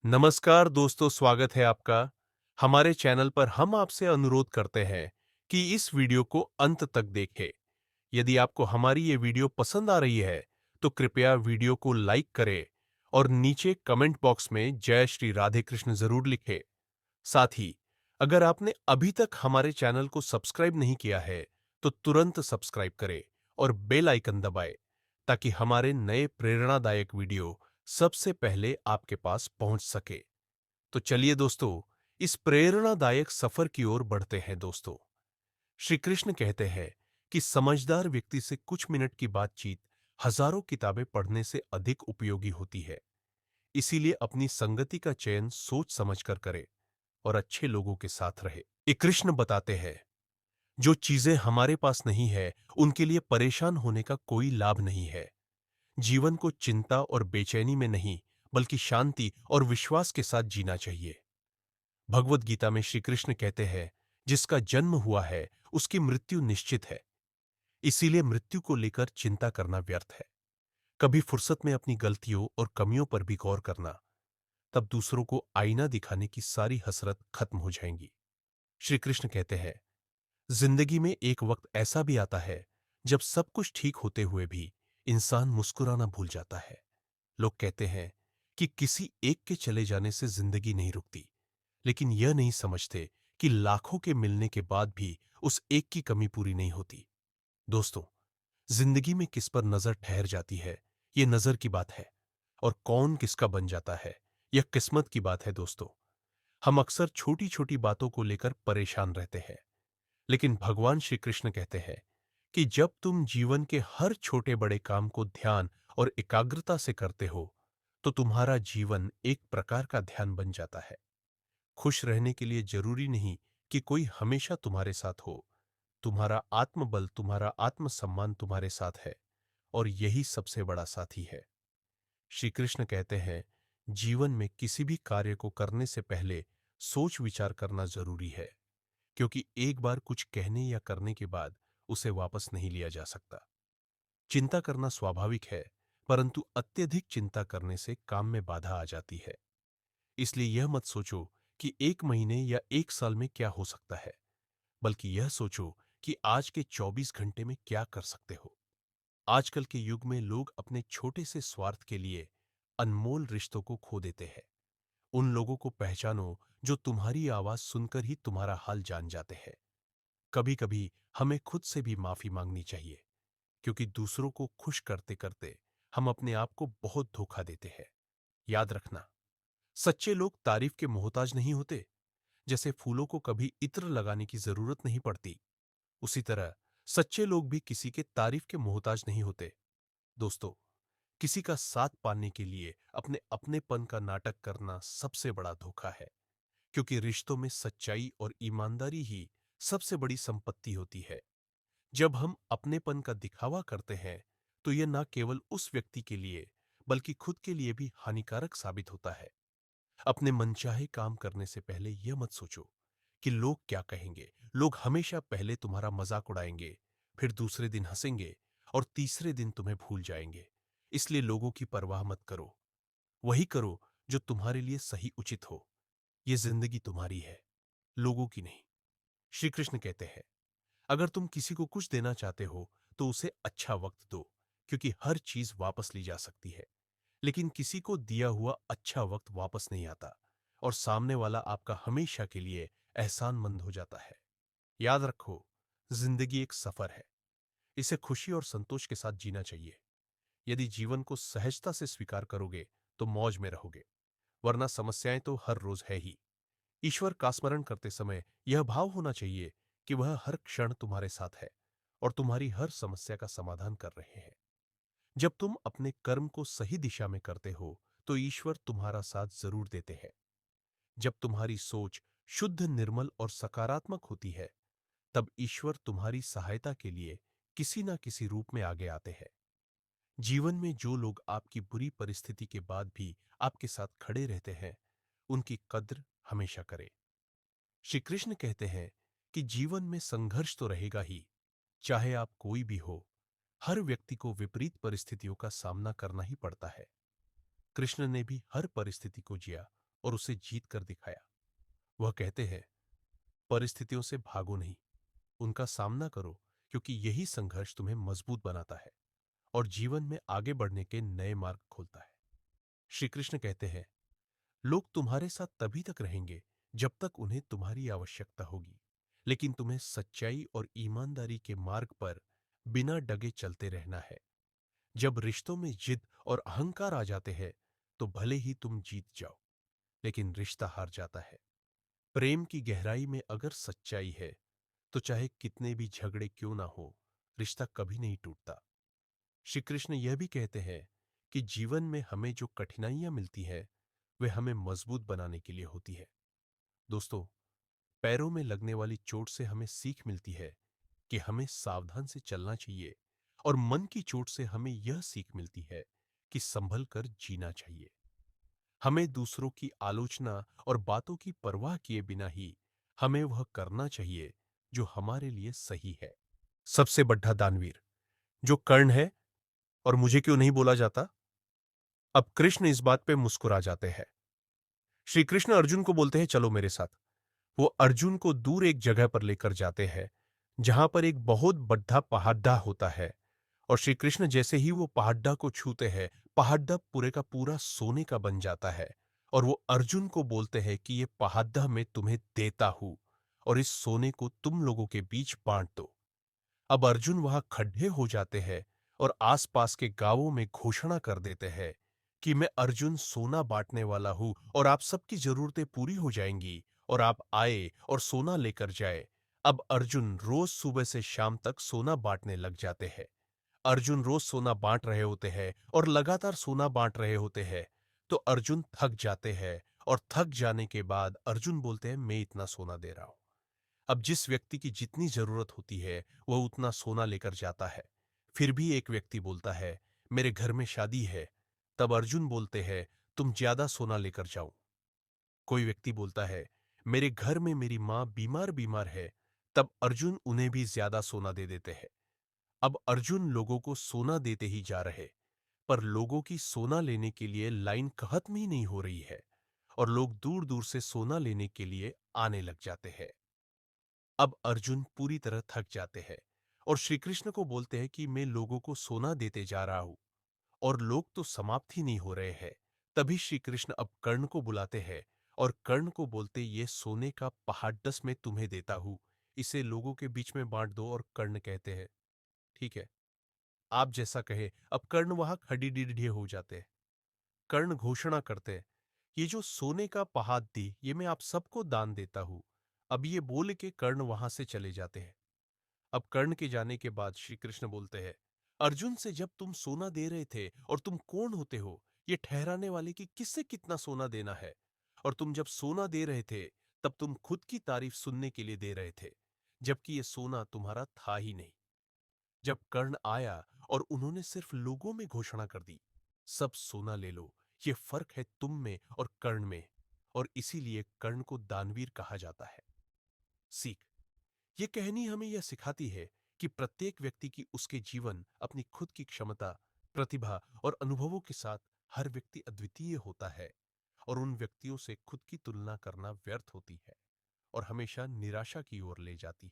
नमस्कार दोस्तों, स्वागत है आपका। हमारे चैनल पर हम आपसे अनुरोध करते हैं कि इस वीडियो को अंत तक देखें। यदि आपको हमारी ये वीडियो पसंद आ रही है, तो कृपया वीडियो को लाइक करें और नीचे कमेंट बॉक्स में जय श्री राधे कृष्ण जरूर लिखें। साथ ही, अगर आपने अभी तक हमारे चैनल को सब्सक्राइब नहीं किया है, तो तुरंत सब्सक्राइब करें और बेल आइकन दबाएं, ताकि हमारे नए प्रेरणादायक वीडियो सबसे पहले आपके पास पहुंच सके। तो चलिए दोस्तों, इस प्रेरणादायक सफर की ओर बढ़ते हैं दोस्तों। श्री कृष्ण कहते हैं कि समझदार व्यक्ति से कुछ मिनट की बातचीत हजारों किताबें पढ़ने से अधिक उपयोगी होती है। इसीलिए अपनी संगति का चयन सोच समझकर करें और अच्छे लोगों के साथ रहे। ये कृष्ण बताते हैं, जो चीजें हमारे पास नहीं है, उनके लिए परेशान होने का कोई लाभ नहीं है। जीवन को चिंता और बेचैनी में नहीं, बल्कि शांति और विश्वास के साथ जीना चाहिए। भगवत गीता में श्री कृष्ण कहते हैं, जिसका जन्म हुआ है उसकी मृत्यु निश्चित है। इसीलिए मृत्यु को लेकर चिंता करना व्यर्थ है। कभी फुर्सत में अपनी गलतियों और कमियों पर भी गौर करना, तब दूसरों को आईना दिखाने की सारी हसरत खत्म हो जाएंगी। श्री कृष्ण कहते हैं, जिंदगी में एक वक्त ऐसा भी आता है जब सब कुछ ठीक होते हुए भी इंसान मुस्कुराना भूल जाता है। लोग कहते हैं कि किसी एक के चले जाने से जिंदगी नहीं रुकती, लेकिन यह नहीं समझते कि लाखों के मिलने के बाद भी उस एक की कमी पूरी नहीं होती। दोस्तों, जिंदगी में किस पर नजर ठहर जाती है, यह नजर की बात है, और कौन किसका बन जाता है, यह किस्मत की बात है। दोस्तों, हम अक्सर छोटी छोटी बातों को लेकर परेशान रहते हैं, लेकिन भगवान श्री कृष्ण कहते हैं कि जब तुम जीवन के हर छोटे बड़े काम को ध्यान और एकाग्रता से करते हो, तो तुम्हारा जीवन एक प्रकार का ध्यान बन जाता है। खुश रहने के लिए जरूरी नहीं कि कोई हमेशा तुम्हारे साथ हो। तुम्हारा आत्मबल, तुम्हारा आत्मसम्मान तुम्हारे साथ है, और यही सबसे बड़ा साथी है। श्री कृष्ण कहते हैं, जीवन में किसी भी कार्य को करने से पहले सोच विचार करना जरूरी है, क्योंकि एक बार कुछ कहने या करने के बाद उसे वापस नहीं लिया जा सकता। चिंता करना स्वाभाविक है, परंतु अत्यधिक चिंता करने से काम में बाधा आ जाती है। इसलिए यह मत सोचो कि एक महीने या एक साल में क्या हो सकता है, बल्कि यह सोचो कि आज के 24 घंटे में क्या कर सकते हो। आजकल के युग में लोग अपने छोटे से स्वार्थ के लिए अनमोल रिश्तों को खो देते हैं। उन लोगों को पहचानो जो तुम्हारी आवाज सुनकर ही तुम्हारा हाल जान जाते हैं। कभी कभी हमें खुद से भी माफी मांगनी चाहिए, क्योंकि दूसरों को खुश करते करते हम अपने आप को बहुत धोखा देते हैं। याद रखना, सच्चे लोग तारीफ के मोहताज नहीं होते। जैसे फूलों को कभी इत्र लगाने की जरूरत नहीं पड़ती, उसी तरह सच्चे लोग भी किसी के तारीफ के मोहताज नहीं होते। दोस्तों, किसी का साथ पाने के लिए अपने अपनेपन का नाटक करना सबसे बड़ा धोखा है, क्योंकि रिश्तों में सच्चाई और ईमानदारी ही सबसे बड़ी संपत्ति होती है। जब हम अपनेपन का दिखावा करते हैं, तो यह न केवल उस व्यक्ति के लिए, बल्कि खुद के लिए भी हानिकारक साबित होता है। अपने मनचाहे काम करने से पहले यह मत सोचो कि लोग क्या कहेंगे। लोग हमेशा पहले तुम्हारा मजाक उड़ाएंगे, फिर दूसरे दिन हंसेंगे, और तीसरे दिन तुम्हें भूल जाएंगे। इसलिए लोगों की परवाह मत करो। वही करो जो तुम्हारे लिए सही उचित हो। यह जिंदगी तुम्हारी है, लोगों की नहीं। श्री कृष्ण कहते हैं, अगर तुम किसी को कुछ देना चाहते हो, तो उसे अच्छा वक्त दो, क्योंकि हर चीज वापस ली जा सकती है। लेकिन किसी को दिया हुआ अच्छा वक्त वापस नहीं आता, और सामने वाला आपका हमेशा के लिए एहसानमंद हो जाता है। याद रखो, जिंदगी एक सफर है। इसे खुशी और संतोष के साथ जीना चाहिए। यदि जीवन को सहजता से स्वीकार करोगे, तो मौज में रहोगे, वरना समस्याएं तो हर रोज है ही। ईश्वर का स्मरण करते समय यह भाव होना चाहिए कि वह हर क्षण तुम्हारे साथ है और तुम्हारी हर समस्या का समाधान कर रहे हैं। जब तुम अपने कर्म को सही दिशा में करते हो, तो ईश्वर तुम्हारा साथ जरूर देते हैं। जब तुम्हारी सोच शुद्ध, निर्मल और सकारात्मक होती है, तब ईश्वर तुम्हारी सहायता के लिए किसी न किसी रूप में आगे आते हैं। जीवन में जो लोग आपकी बुरी परिस्थिति के बाद भी आपके साथ खड़े रहते हैं, उनकी कद्र हमेशा करें। श्री कृष्ण कहते हैं कि जीवन में संघर्ष तो रहेगा ही, चाहे आप कोई भी हो। हर व्यक्ति को विपरीत परिस्थितियों का सामना करना ही पड़ता है। कृष्ण ने भी हर परिस्थिति को जिया और उसे जीत कर दिखाया। वह कहते हैं, परिस्थितियों से भागो नहीं, उनका सामना करो, क्योंकि यही संघर्ष तुम्हें मजबूत बनाता है और जीवन में आगे बढ़ने के नए मार्ग खोलता है। श्री कृष्ण कहते हैं, लोग तुम्हारे साथ तभी तक रहेंगे जब तक उन्हें तुम्हारी आवश्यकता होगी, लेकिन तुम्हें सच्चाई और ईमानदारी के मार्ग पर बिना डगे चलते रहना है। जब रिश्तों में जिद और अहंकार आ जाते हैं, तो भले ही तुम जीत जाओ, लेकिन रिश्ता हार जाता है। प्रेम की गहराई में अगर सच्चाई है, तो चाहे कितने भी झगड़े क्यों ना हो, रिश्ता कभी नहीं टूटता। श्री कृष्ण यह भी कहते हैं कि जीवन में हमें जो कठिनाइयां मिलती हैं, वे हमें मजबूत बनाने के लिए होती है। दोस्तों, पैरों में लगने वाली चोट से हमें सीख मिलती है कि हमें सावधान से चलना चाहिए, और मन की चोट से हमें यह सीख मिलती है कि संभल कर जीना चाहिए। हमें दूसरों की आलोचना और बातों की परवाह किए बिना ही हमें वह करना चाहिए जो हमारे लिए सही है। सबसे बड़ा दानवीर जो कर्ण है, और मुझे क्यों नहीं बोला जाता? अब कृष्ण इस बात पे मुस्कुरा जाते हैं। श्री कृष्ण अर्जुन को बोलते हैं, चलो मेरे साथ। वो अर्जुन को दूर एक जगह पर लेकर जाते हैं, जहां पर एक बहुत बड़ा पहाड़ा होता है। और श्री कृष्ण जैसे ही वो पहाड़ा को छूते हैं, पहाड़ा पूरे का पूरा सोने का बन जाता है। और वो अर्जुन को बोलते हैं कि ये पहाड़ा मैं तुम्हें देता हूं, और इस सोने को तुम लोगों के बीच बांट दो। अब अर्जुन वहां खड्डे हो जाते हैं और आसपास के गांवों में घोषणा कर देते हैं कि मैं अर्जुन सोना बांटने वाला हूं, और आप सबकी जरूरतें पूरी हो जाएंगी, और आप आए और सोना लेकर जाए। अब अर्जुन रोज सुबह से शाम तक सोना बांटने लग जाते हैं। अर्जुन रोज सोना बांट रहे होते हैं और लगातार सोना बांट रहे होते हैं। तो अर्जुन थक जाते हैं, और थक जाने के बाद अर्जुन बोलते हैं, मैं इतना सोना दे रहा हूं। अब जिस व्यक्ति की जितनी जरूरत होती है, वह उतना सोना लेकर जाता है। फिर भी एक व्यक्ति बोलता है, मेरे घर में शादी है। तब अर्जुन बोलते हैं, तुम ज्यादा सोना लेकर जाओ। कोई व्यक्ति बोलता है, मेरे घर में मेरी मां बीमार बीमार है। तब अर्जुन उन्हें भी ज्यादा सोना दे देते हैं। अब अर्जुन लोगों को सोना देते ही जा रहे, पर लोगों की सोना लेने के लिए लाइन खत्म ही नहीं हो रही है, और लोग दूर दूर से सोना लेने के लिए आने लग जाते हैं। अब अर्जुन पूरी तरह थक जाते हैं और श्री कृष्ण को बोलते हैं कि मैं लोगों को सोना देते जा रहा हूं, और लोग तो समाप्त ही नहीं हो रहे हैं। तभी श्री कृष्ण अब कर्ण को बुलाते हैं और कर्ण को बोलते, ये सोने का पहाड़स मैं तुम्हें देता हूं, इसे लोगों के बीच में बांट दो। और कर्ण कहते हैं, ठीक है, आप जैसा कहे। अब कर्ण वहां खड़ीडिढे हो जाते हैं। कर्ण घोषणा करते हैं, ये जो सोने का पहाड़ ये मैं आप सबको दान देता हूं। अब ये बोल के कर्ण वहां से चले जाते हैं। अब कर्ण के जाने के बाद श्री कृष्ण बोलते हैं, अर्जुन से जब तुम सोना दे रहे थे, और तुम कौन होते हो ये ठहराने वाले कि किससे कितना सोना देना है? और तुम जब सोना दे रहे थे, तब तुम खुद की तारीफ सुनने के लिए दे रहे थे, जबकि ये सोना तुम्हारा था ही नहीं। जब कर्ण आया और उन्होंने सिर्फ लोगों में घोषणा कर दी, सब सोना ले लो, ये फर्क है तुम में और कर्ण में, और इसीलिए कर्ण को दानवीर कहा जाता है। सीख, ये कहानी हमें यह सिखाती है कि प्रत्येक व्यक्ति की उसके जीवन, अपनी खुद की क्षमता, प्रतिभा और अनुभवों के साथ हर व्यक्ति अद्वितीय होता है, और उन व्यक्तियों से खुद की तुलना करना व्यर्थ होती है और हमेशा निराशा की ओर ले जाती है।